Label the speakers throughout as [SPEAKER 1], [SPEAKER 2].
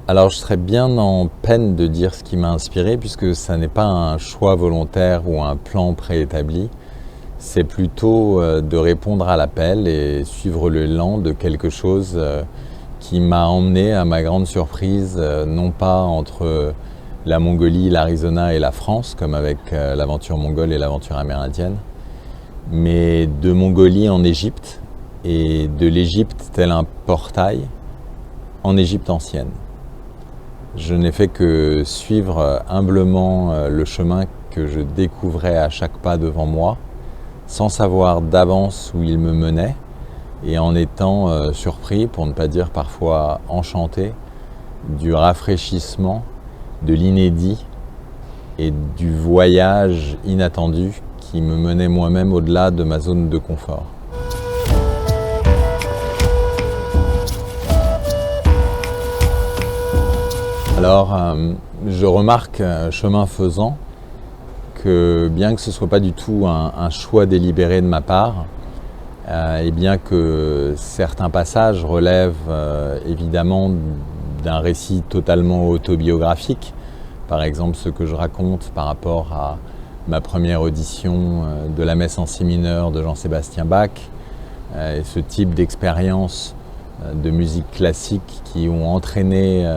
[SPEAKER 1] Alors je serais bien en peine de dire ce qui m'a inspiré puisque ça n'est pas un choix volontaire ou un plan préétabli. C'est plutôt de répondre à l'appel et suivre l'élan de quelque chose qui m'a emmené à ma grande surprise, non pas entre la Mongolie, l'Arizona et la France, comme avec l'aventure mongole et l'aventure amérindienne, mais de Mongolie en Égypte et de l'Égypte tel un portail en Égypte ancienne. Je n'ai fait que suivre humblement le chemin que je découvrais à chaque pas devant moi, sans savoir d'avance où il me menait, et en étant surpris, pour ne pas dire parfois enchanté, du rafraîchissement, de l'inédit et du voyage inattendu qui me menait moi-même au-delà de ma zone de confort. Alors, je remarque, chemin faisant, que bien que ce ne soit pas du tout un choix délibéré de ma part, et bien que certains passages relèvent évidemment d'un récit totalement autobiographique, par exemple ce que je raconte par rapport à ma première audition de la messe en si mineur de Jean-Sébastien Bach, et ce type d'expérience de musique classique qui ont entraîné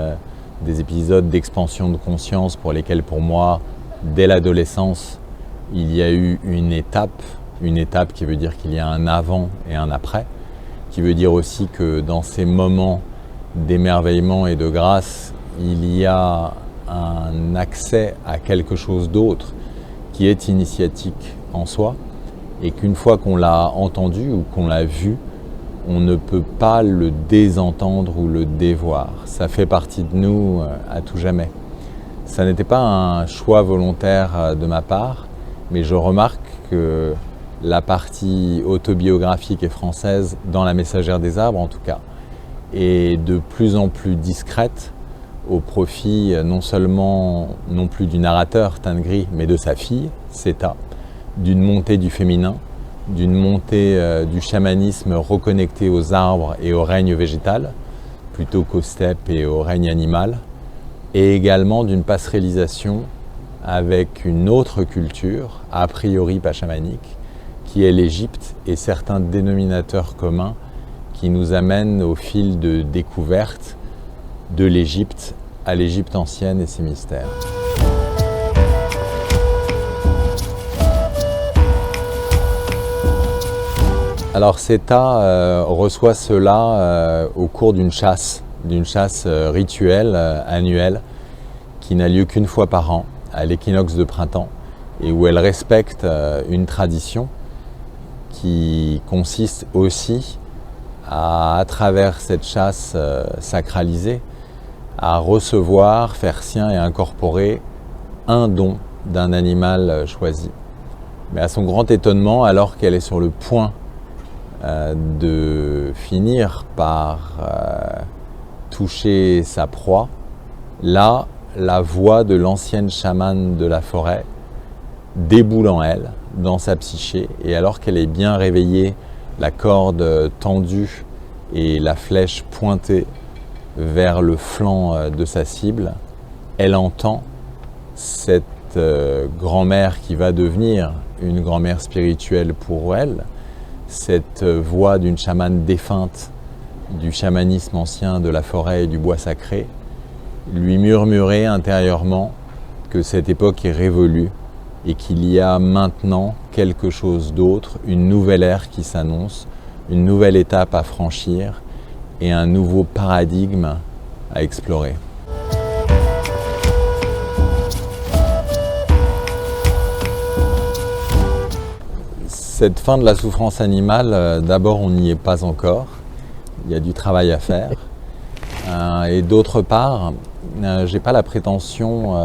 [SPEAKER 1] des épisodes d'expansion de conscience pour lesquels, pour moi, dès l'adolescence, il y a eu une étape qui veut dire qu'il y a un avant et un après, qui veut dire aussi que dans ces moments d'émerveillement et de grâce, il y a un accès à quelque chose d'autre qui est initiatique en soi, et qu'une fois qu'on l'a entendu ou qu'on l'a vu, on ne peut pas le désentendre ou le dévoir. Ça fait partie de nous à tout jamais. Ça n'était pas un choix volontaire de ma part, mais je remarque que la partie autobiographique et française, dans La Messagère des Arbres en tout cas, est de plus en plus discrète au profit non seulement non plus du narrateur Tangri, mais de sa fille, Seta, d'une montée du féminin, d'une montée du chamanisme reconnecté aux arbres et au règne végétal, plutôt qu'aux steppes et au règne animal, et également d'une passerellisation avec une autre culture, a priori pas chamanique, qui est l'Égypte et certains dénominateurs communs qui nous amènent au fil de découverte de l'Égypte à l'Égypte ancienne et ses mystères. Alors Seta reçoit cela au cours d'une chasse rituelle annuelle qui n'a lieu qu'une fois par an, à l'équinoxe de printemps, et où elle respecte une tradition qui consiste aussi à travers cette chasse sacralisée, à recevoir, faire sien et incorporer un don d'un animal choisi. Mais à son grand étonnement, alors qu'elle est sur le point de finir par toucher sa proie, là, la voix de l'ancienne chamane de la forêt déboule en elle, dans sa psyché, et alors qu'elle est bien réveillée, la corde tendue et la flèche pointée vers le flanc de sa cible, elle entend cette grand-mère qui va devenir une grand-mère spirituelle pour elle, cette voix d'une chamane défunte du chamanisme ancien de la forêt et du bois sacré, lui murmurer intérieurement que cette époque est révolue et qu'il y a maintenant quelque chose d'autre, une nouvelle ère qui s'annonce, une nouvelle étape à franchir et un nouveau paradigme à explorer. Cette fin de la souffrance animale, d'abord on n'y est pas encore, il y a du travail à faire. Et d'autre part, je n'ai pas la prétention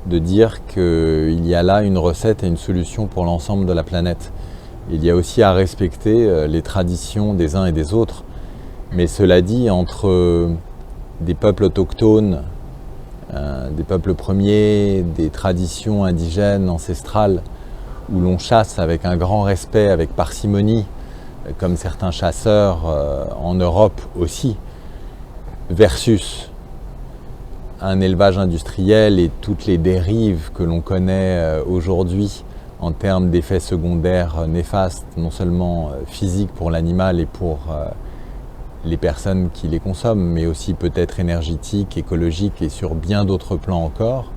[SPEAKER 1] de dire qu'il y a là une recette et une solution pour l'ensemble de la planète. Il y a aussi à respecter les traditions des uns et des autres. Mais cela dit, entre des peuples autochtones, des peuples premiers, des traditions indigènes, ancestrales, où l'on chasse avec un grand respect, avec parcimonie, comme certains chasseurs en Europe aussi, versus un élevage industriel et toutes les dérives que l'on connaît aujourd'hui en termes d'effets secondaires néfastes, non seulement physiques pour l'animal et pour les personnes qui les consomment, mais aussi peut-être énergétiques, écologiques et sur bien d'autres plans encore,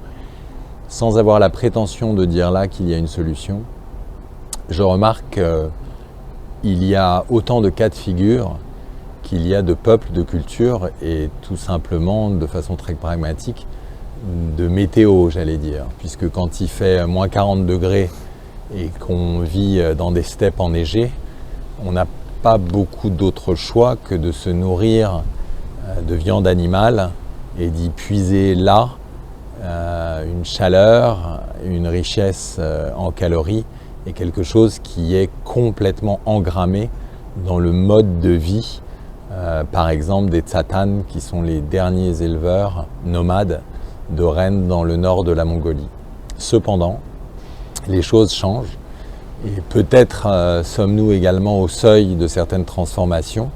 [SPEAKER 1] sans avoir la prétention de dire là qu'il y a une solution, je remarque qu'il y a autant de cas de figure qu'il y a de peuples, de cultures et tout simplement, de façon très pragmatique, de météo, j'allais dire. Puisque quand il fait moins 40 degrés et qu'on vit dans des steppes enneigées, on n'a pas beaucoup d'autres choix que de se nourrir de viande animale et d'y puiser là une chaleur, une richesse en calories et quelque chose qui est complètement engrammé dans le mode de vie, par exemple des Tsatanes qui sont les derniers éleveurs nomades de rennes dans le nord de la Mongolie. Cependant, les choses changent et peut-être sommes-nous également au seuil de certaines transformations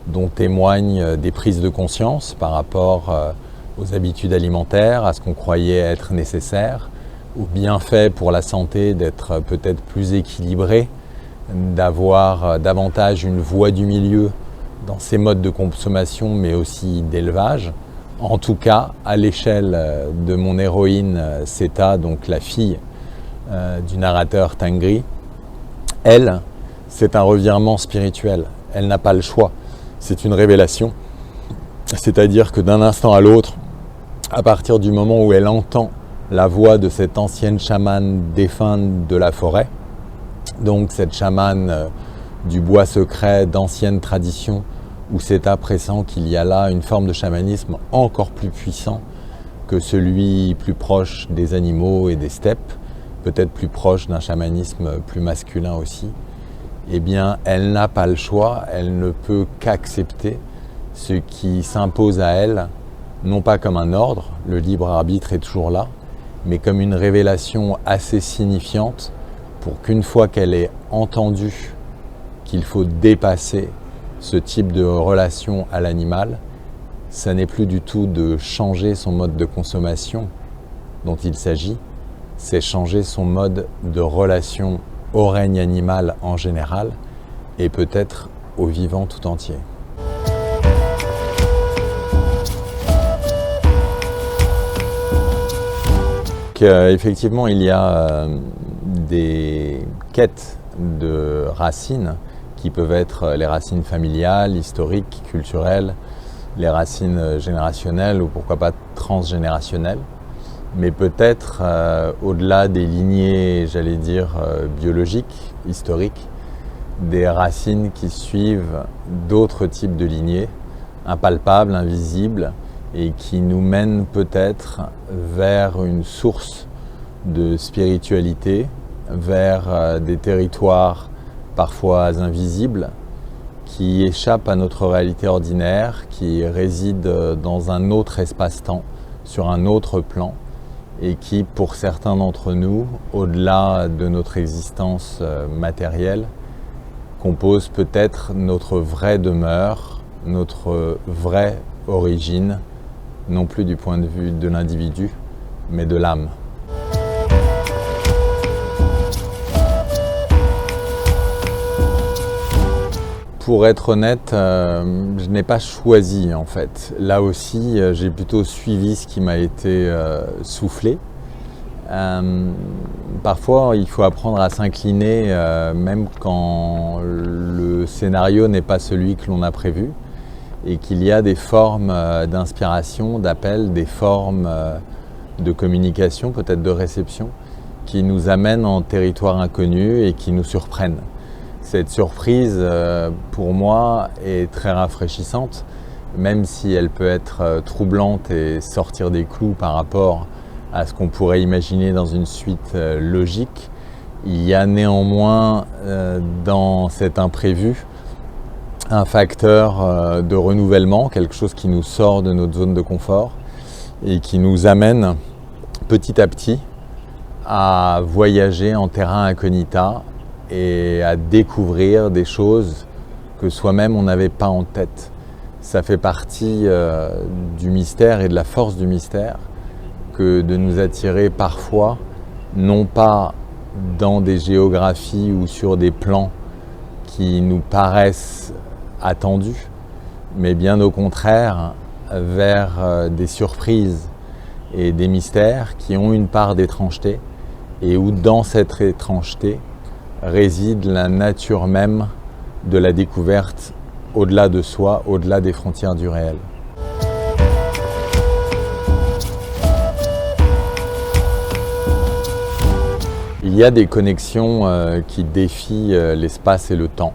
[SPEAKER 1] dont témoignent des prises de conscience par rapport aux habitudes alimentaires, à ce qu'on croyait être nécessaire, aux bienfaits pour la santé d'être peut-être plus équilibré, d'avoir davantage une voie du milieu dans ces modes de consommation mais aussi d'élevage. En tout cas, à l'échelle de mon héroïne Seta, donc la fille du narrateur Tengri, elle, c'est un revirement spirituel. Elle n'a pas le choix. C'est une révélation. C'est-à-dire que d'un instant à l'autre, à partir du moment où elle entend la voix de cette ancienne chamane défunte de la forêt, donc cette chamane du bois secret d'ancienne tradition, où Seta pressent qu'il y a là une forme de chamanisme encore plus puissant que celui plus proche des animaux et des steppes, peut-être plus proche d'un chamanisme plus masculin aussi, eh bien elle n'a pas le choix, elle ne peut qu'accepter ce qui s'impose à elle, non pas comme un ordre, le libre arbitre est toujours là, mais comme une révélation assez signifiante pour qu'une fois qu'elle ait entendu qu'il faut dépasser ce type de relation à l'animal, ça n'est plus du tout de changer son mode de consommation dont il s'agit, c'est changer son mode de relation au règne animal en général et peut-être au vivant tout entier. Effectivement, il y a des quêtes de racines qui peuvent être les racines familiales, historiques, culturelles, les racines générationnelles ou pourquoi pas transgénérationnelles, mais peut-être au-delà des lignées, j'allais dire, biologiques, historiques, des racines qui suivent d'autres types de lignées, impalpables, invisibles, et qui nous mènent peut-être vers une source de spiritualité, vers des territoires parfois invisibles, qui échappent à notre réalité ordinaire, qui résident dans un autre espace-temps, sur un autre plan, et qui, pour certains d'entre nous, au-delà de notre existence matérielle, composent peut-être notre vraie demeure, notre vraie origine, non plus du point de vue de l'individu, mais de l'âme. Pour être honnête, je n'ai pas choisi en fait. Là aussi, j'ai plutôt suivi ce qui m'a été soufflé. Parfois, il faut apprendre à s'incliner, même quand le scénario n'est pas celui que l'on a prévu, et qu'il y a des formes d'inspiration, d'appel, des formes de communication, peut-être de réception, qui nous amènent en territoire inconnu et qui nous surprennent. Cette surprise, pour moi, est très rafraîchissante, même si elle peut être troublante et sortir des clous par rapport à ce qu'on pourrait imaginer dans une suite logique. Il y a néanmoins dans cet imprévu un facteur de renouvellement, quelque chose qui nous sort de notre zone de confort et qui nous amène petit à petit à voyager en terrain incognita et à découvrir des choses que soi-même on n'avait pas en tête. ça fait partie du mystère et de la force du mystère que de nous attirer parfois, non pas dans des géographies ou sur des plans qui nous paraissent attendus, mais bien au contraire vers des surprises et des mystères qui ont une part d'étrangeté et où dans cette étrangeté réside la nature même de la découverte au-delà de soi, au-delà des frontières du réel. Il y a des connexions qui défient l'espace et le temps.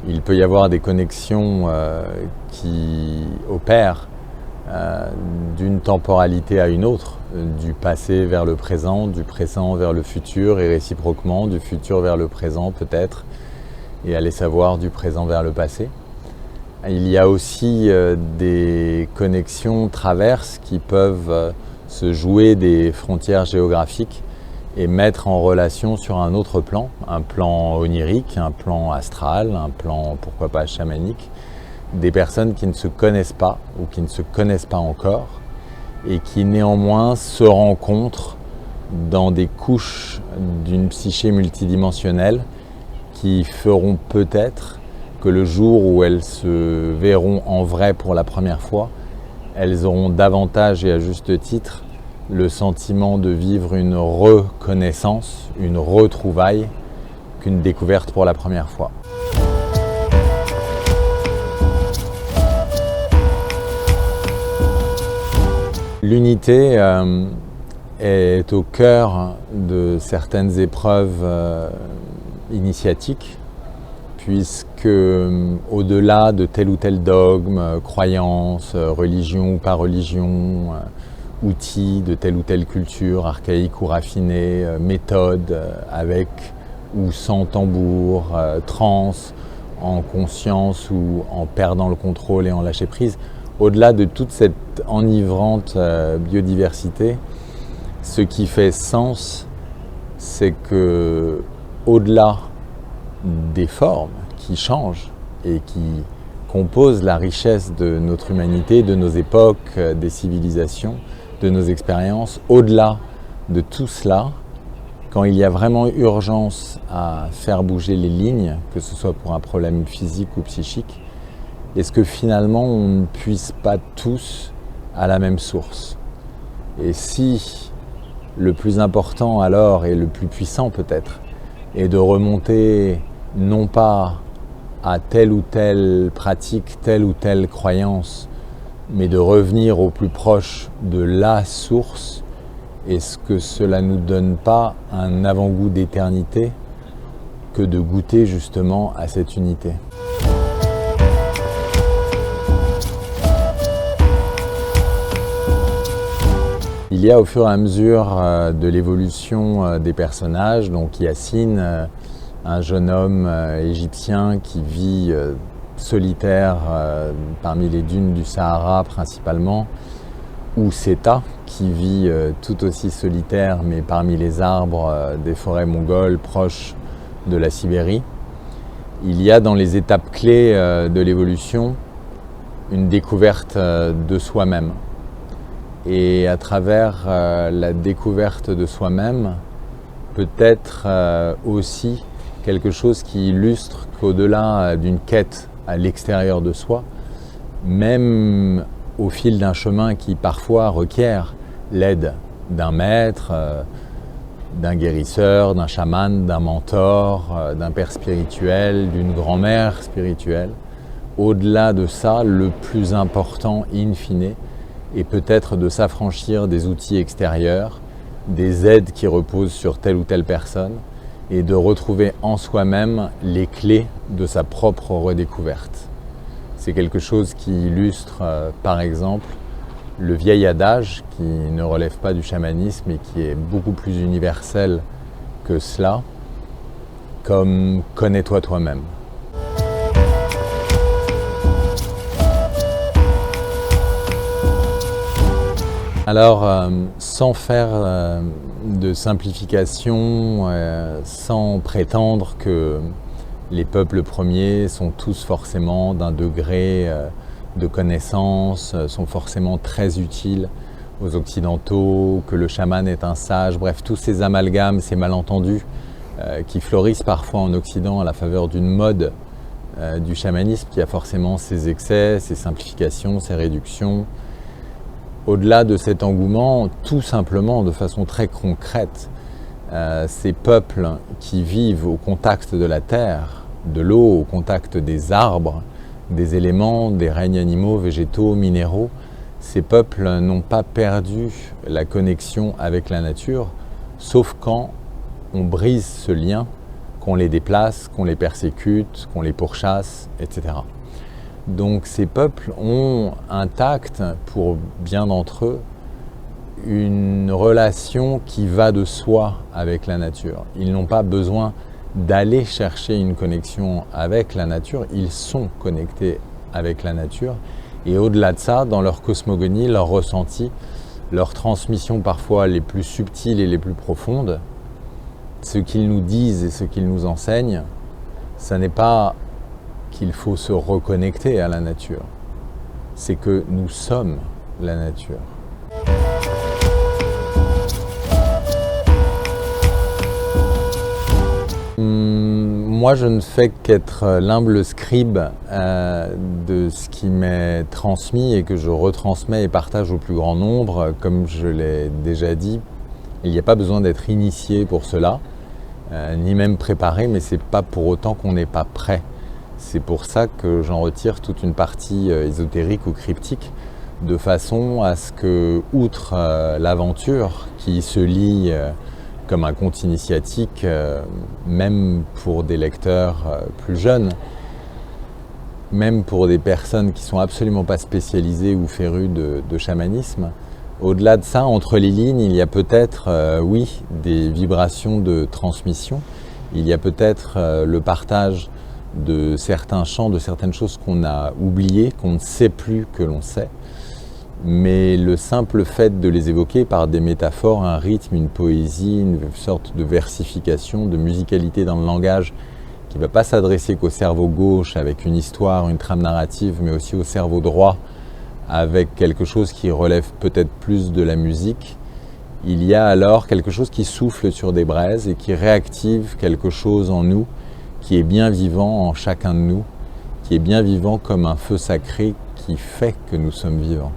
[SPEAKER 1] Il peut y avoir des connexions qui opèrent d'une temporalité à une autre, du passé vers le présent, du présent vers le futur et réciproquement, du futur vers le présent peut-être, et aller savoir du présent vers le passé. Il y a aussi des connexions traverses qui peuvent se jouer des frontières géographiques et mettre en relation sur un autre plan, un plan onirique, un plan astral, un plan pourquoi pas chamanique, des personnes qui ne se connaissent pas ou qui ne se connaissent pas encore et qui néanmoins se rencontrent dans des couches d'une psyché multidimensionnelle qui feront peut-être que le jour où elles se verront en vrai pour la première fois, elles auront davantage et à juste titre le sentiment de vivre une reconnaissance, une retrouvaille, qu'une découverte pour la première fois. L'unité est au cœur de certaines épreuves initiatiques, puisque au-delà de tel ou tel dogme, croyance, religion ou pas religion, outils de telle ou telle culture, archaïque ou raffinée, méthode avec ou sans tambour, transe, en conscience ou en perdant le contrôle et en lâcher prise. Au-delà de toute cette enivrante biodiversité, ce qui fait sens, c'est que au-delà des formes qui changent et qui composent la richesse de notre humanité, de nos époques, des civilisations, de nos expériences, au-delà de tout cela, quand il y a vraiment urgence à faire bouger les lignes, que ce soit pour un problème physique ou psychique, est-ce que finalement on ne puisse pas tous à la même source? Et si le plus important alors, et le plus puissant peut-être, est de remonter non pas à telle ou telle pratique, telle ou telle croyance, mais de revenir au plus proche de la source, est-ce que cela ne nous donne pas un avant-goût d'éternité que de goûter justement à cette unité? Il y a au fur et à mesure de l'évolution des personnages, donc Yassine, un jeune homme égyptien qui vit solitaire parmi les dunes du Sahara principalement, ou Seta qui vit tout aussi solitaire mais parmi les arbres des forêts mongoles proches de la Sibérie. Il y a dans les étapes clés de l'évolution une découverte de soi-même. Et à travers la découverte de soi-même, peut-être aussi quelque chose qui illustre qu'au-delà d'une quête à l'extérieur de soi, même au fil d'un chemin qui parfois requiert l'aide d'un maître, d'un guérisseur, d'un chaman, d'un mentor, d'un père spirituel, d'une grand-mère spirituelle, au-delà de ça, le plus important in fine est peut-être de s'affranchir des outils extérieurs, des aides qui reposent sur telle ou telle personne, et de retrouver en soi-même les clés de sa propre redécouverte. C'est quelque chose qui illustre, par exemple, le vieil adage qui ne relève pas du chamanisme et qui est beaucoup plus universel que cela, comme « connais-toi toi-même ». Alors, sans faire de simplification, sans prétendre que les peuples premiers sont tous forcément d'un degré de connaissances sont forcément très utiles aux Occidentaux, que le chaman est un sage, bref, tous ces amalgames, ces malentendus qui fleurissent parfois en Occident à la faveur d'une mode du chamanisme qui a forcément ses excès, ses simplifications, ses réductions. Au-delà de cet engouement, tout simplement, de façon très concrète, ces peuples qui vivent au contact de la terre, de l'eau, au contact des arbres, des éléments, des règnes animaux, végétaux, minéraux, ces peuples n'ont pas perdu la connexion avec la nature, sauf quand on brise ce lien, qu'on les déplace, qu'on les persécute, qu'on les pourchasse, etc. Donc ces peuples ont intact, pour bien d'entre eux, une relation qui va de soi avec la nature. Ils n'ont pas besoin d'aller chercher une connexion avec la nature, ils sont connectés avec la nature. Et au-delà de ça, dans leur cosmogonie, leur ressenti, leur transmission parfois les plus subtiles et les plus profondes, ce qu'ils nous disent et ce qu'ils nous enseignent, ça n'est pas qu'il faut se reconnecter à la nature, c'est que nous sommes la nature. Moi, je ne fais qu'être l'humble scribe de ce qui m'est transmis et que je retransmets et partage au plus grand nombre. Comme je l'ai déjà dit, il n'y a pas besoin d'être initié pour cela, ni même préparé, mais ce n'est pas pour autant qu'on n'est pas prêt. C'est pour ça que j'en retire toute une partie ésotérique ou cryptique, de façon à ce que, outre l'aventure qui se lie comme un conte initiatique, même pour des lecteurs plus jeunes, même pour des personnes qui ne sont absolument pas spécialisées ou férues de chamanisme. Au-delà de ça, entre les lignes, il y a peut-être, oui, des vibrations de transmission, il y a peut-être le partage de certains chants, de certaines choses qu'on a oubliées, qu'on ne sait plus que l'on sait. Mais le simple fait de les évoquer par des métaphores, un rythme, une poésie, une sorte de versification, de musicalité dans le langage qui ne va pas s'adresser qu'au cerveau gauche avec une histoire, une trame narrative, mais aussi au cerveau droit avec quelque chose qui relève peut-être plus de la musique, il y a alors quelque chose qui souffle sur des braises et qui réactive quelque chose en nous qui est bien vivant en chacun de nous, qui est bien vivant comme un feu sacré qui fait que nous sommes vivants.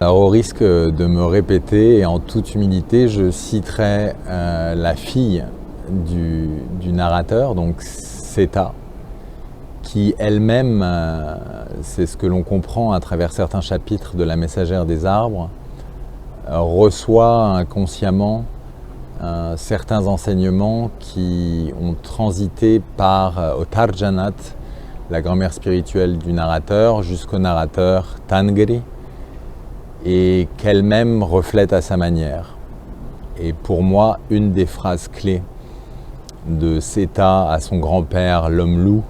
[SPEAKER 1] Alors au risque de me répéter et en toute humilité, je citerai la fille du narrateur, donc Seta, qui elle-même, c'est ce que l'on comprend à travers certains chapitres de La Messagère des Arbres, reçoit inconsciemment certains enseignements qui ont transité par Otarjanat, la grand-mère spirituelle du narrateur, jusqu'au narrateur Tangri, et qu'elle-même reflète à sa manière. Et pour moi, une des phrases clés de Seta à son grand-père, l'homme loup,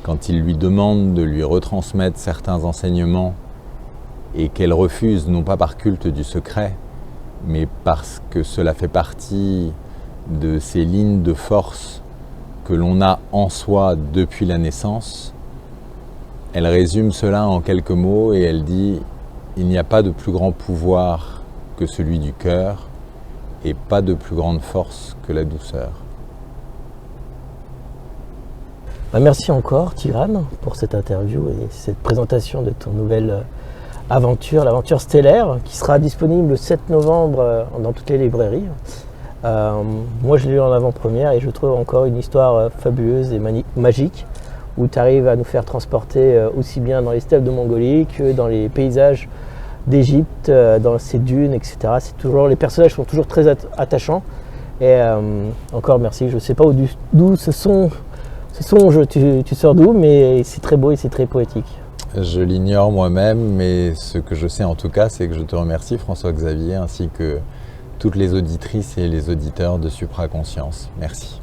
[SPEAKER 1] quand il lui demande de lui retransmettre certains enseignements et qu'elle refuse, non pas par culte du secret, mais parce que cela fait partie de ces lignes de force que l'on a en soi depuis la naissance, elle résume cela en quelques mots et elle dit « Il n'y a pas de plus grand pouvoir que celui du cœur et pas de plus grande force que la douceur. »
[SPEAKER 2] Merci encore Tigran pour cette interview et cette présentation de ton nouvelle aventure, l'aventure stellaire, qui sera disponible le 7 novembre dans toutes les librairies. Moi je l'ai lu en avant-première et je trouve encore une histoire fabuleuse et magique où tu arrives à nous faire transporter aussi bien dans les steppes de Mongolie que dans les paysages d'Égypte, dans ces dunes, etc. Les personnages sont toujours très attachants. Et encore merci, je ne sais pas d'où ce son, tu sors d'où, mais c'est très beau et c'est très poétique.
[SPEAKER 1] Je l'ignore moi-même, mais ce que je sais en tout cas, c'est que je te remercie François-Xavier, ainsi que toutes les auditrices et les auditeurs de Supraconscience. Merci.